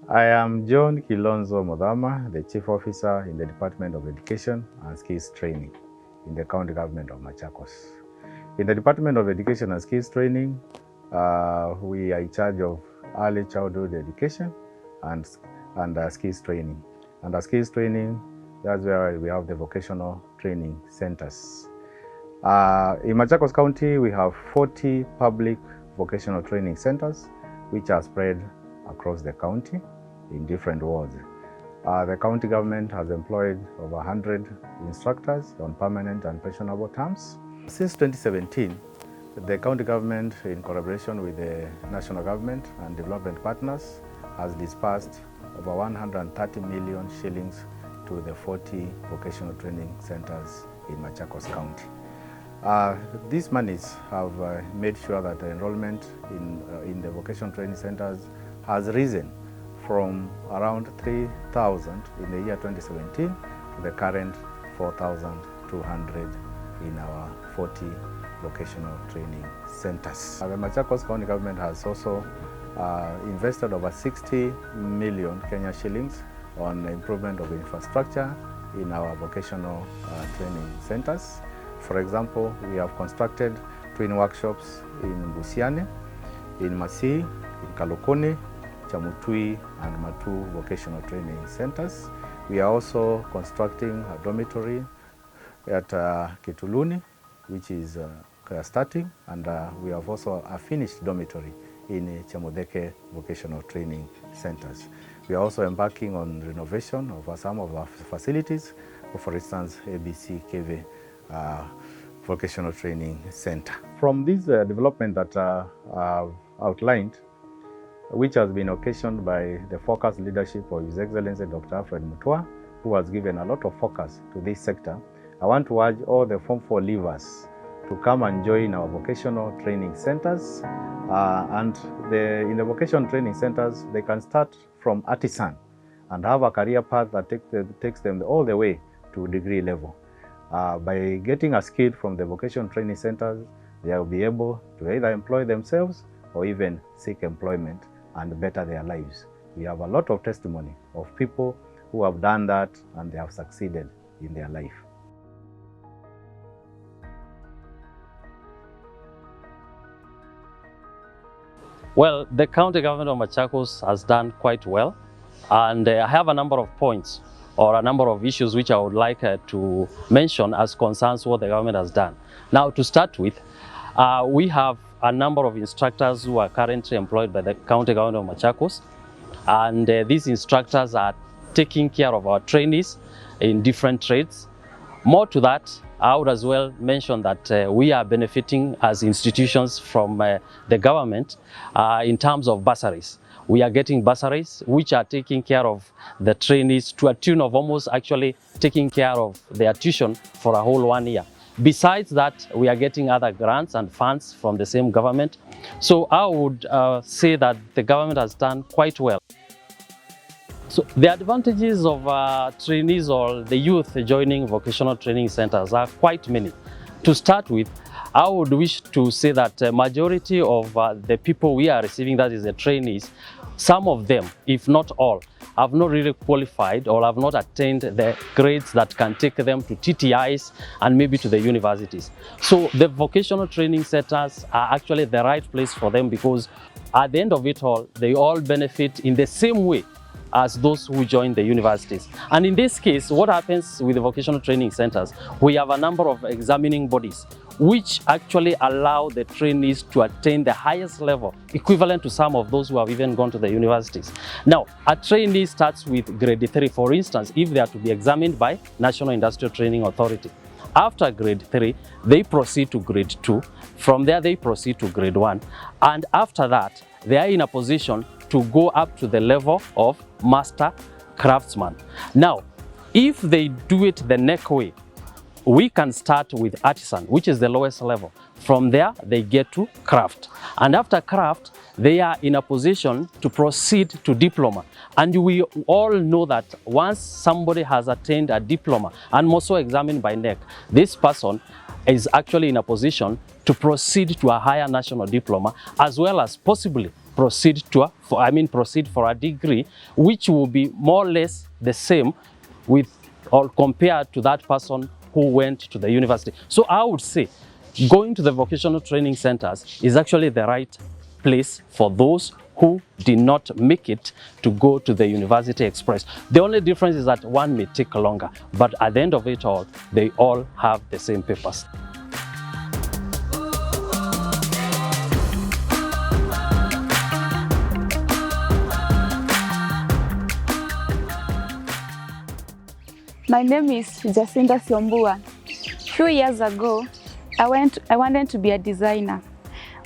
I am John Kilonzo Modama, the Chief Officer in the Department of Education and Skills Training in the County Government of Machakos. In the Department of Education and Skills Training, we are in charge of early childhood education and skills training. Under skills training, that's where we have the Vocational Training Centers. In Machakos County, we have 40 public vocational training centers, which are spread across the county in different wards. The county government has employed over 100 instructors on permanent and pensionable terms. Since 2017, the county government, in collaboration with the national government and development partners, has disbursed over 130 million shillings to the 40 vocational training centers in Machakos County. These monies have made sure that the enrollment in the vocational training centers has risen from around 3,000 in the year 2017 to the current 4,200 in our 40 vocational training centers. The Machakos County Government has also invested over 60 million Kenya shillings on improvement of infrastructure in our vocational training centers. For example, we have constructed twin workshops in Busiane, in Masi, in Kalokone, Chamutui and Matu vocational training centers. We are also constructing a dormitory at Kituluni, which is starting, and we have also a finished dormitory in Chamudeke vocational training centers. We are also embarking on renovation of some of our facilities, for instance, ABC Keve Vocational Training Center. From this development that I've outlined, which has been occasioned by the focused leadership of His Excellency Dr. Alfred Mutua, who has given a lot of focus to this sector, I want to urge all the Form 4 leavers to come and join our vocational training centers. In the vocational training centers, they can start from artisan and have a career path that takes them all the way to degree level. By getting a skill from the vocational training centers, they will be able to either employ themselves or even seek employment and better their lives. We have a lot of testimony of people who have done that and they have succeeded in their life. Well, the county government of Machakos has done quite well, and I have a number of points or a number of issues which I would like to mention as concerns what the government has done. Now, to start with, we have a number of instructors who are currently employed by the county government of Machakos, and these instructors are taking care of our trainees in different trades. More to that, I would as well mention that we are benefiting as institutions from the government in terms of bursaries. We are getting bursaries which are taking care of the trainees to a tune of almost actually taking care of their tuition for a whole 1 year. Besides that, we are getting other grants and funds from the same government. So I would say that the government has done quite well. So the advantages of trainees or the youth joining vocational training centers are quite many. To start with, I would wish to say that majority of the people we are receiving, that is the trainees, some of them, if not all, have not really qualified or have not attained the grades that can take them to TTIs and maybe to the universities. So the vocational training centers are actually the right place for them, because at the end of it all, they all benefit in the same way as those who join the universities. And in this case, what happens with the vocational training centers, we have a number of examining bodies which actually allow the trainees to attain the highest level, equivalent to some of those who have even gone to the universities. Now, a trainee starts with grade 3, for instance, if they are to be examined by National Industrial Training Authority. After grade 3, they proceed to grade 2. From there, they proceed to grade 1. And after that, they are in a position to go up to the level of master craftsman. Now, if they do it the next way, we can start with artisan, which is the lowest level. From there, they get to craft. And after craft, they are in a position to proceed to diploma. And we all know that once somebody has attained a diploma and also examined by NEC, this person is actually in a position to proceed to a higher national diploma, as well as possibly proceed for a degree, which will be more or less the same with or compared to that person who went to the university. So I would say going to the vocational training centers is actually the right place for those who did not make it to go to the University Express. The only difference is that one may take longer, but at the end of it all, they all have the same papers. My name is Jacinda Siombua. Few years ago, I wanted to be a designer.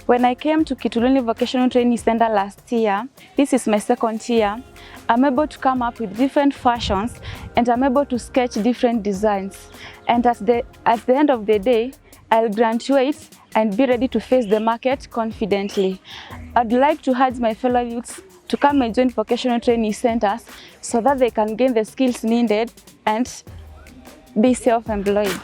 When I came to Kituluni Vocational Training Center last year, this is my second year, I'm able to come up with different fashions and I'm able to sketch different designs. And at the end of the day, I'll graduate and be ready to face the market confidently. I'd like to urge my fellow youths to come and join vocational training centers so that they can gain the skills needed and be self-employed.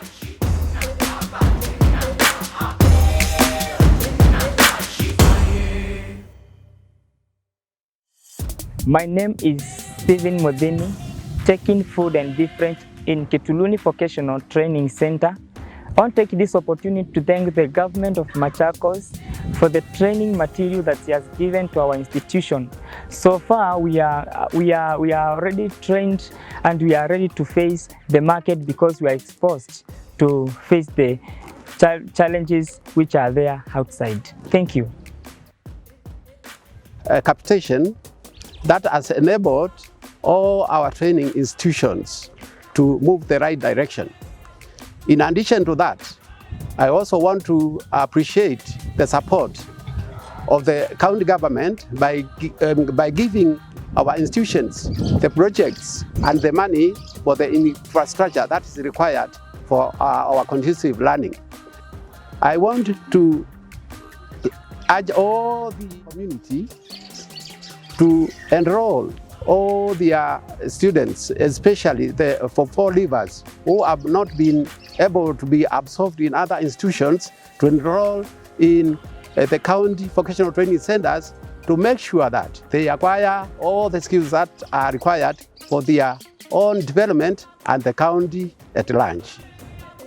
My name is Stephen Modini, taking food and different in Kituluni Vocational Training Center. I want to take this opportunity to thank the government of Machakos for the training material that he has given to our institution. So far, we are already trained and we are ready to face the market because we are exposed to face the challenges which are there outside. Thank you. Capitation that has enabled all our training institutions to move the right direction. In addition to that, I also want to appreciate the support of the county government by giving our institutions the projects and the money for the infrastructure that is required for our continuous learning. I want to urge all the community to enroll all their students, especially the for four leavers who have not been able to be absorbed in other institutions, to enroll in the county vocational training centers to make sure that they acquire all the skills that are required for their own development and the county at large.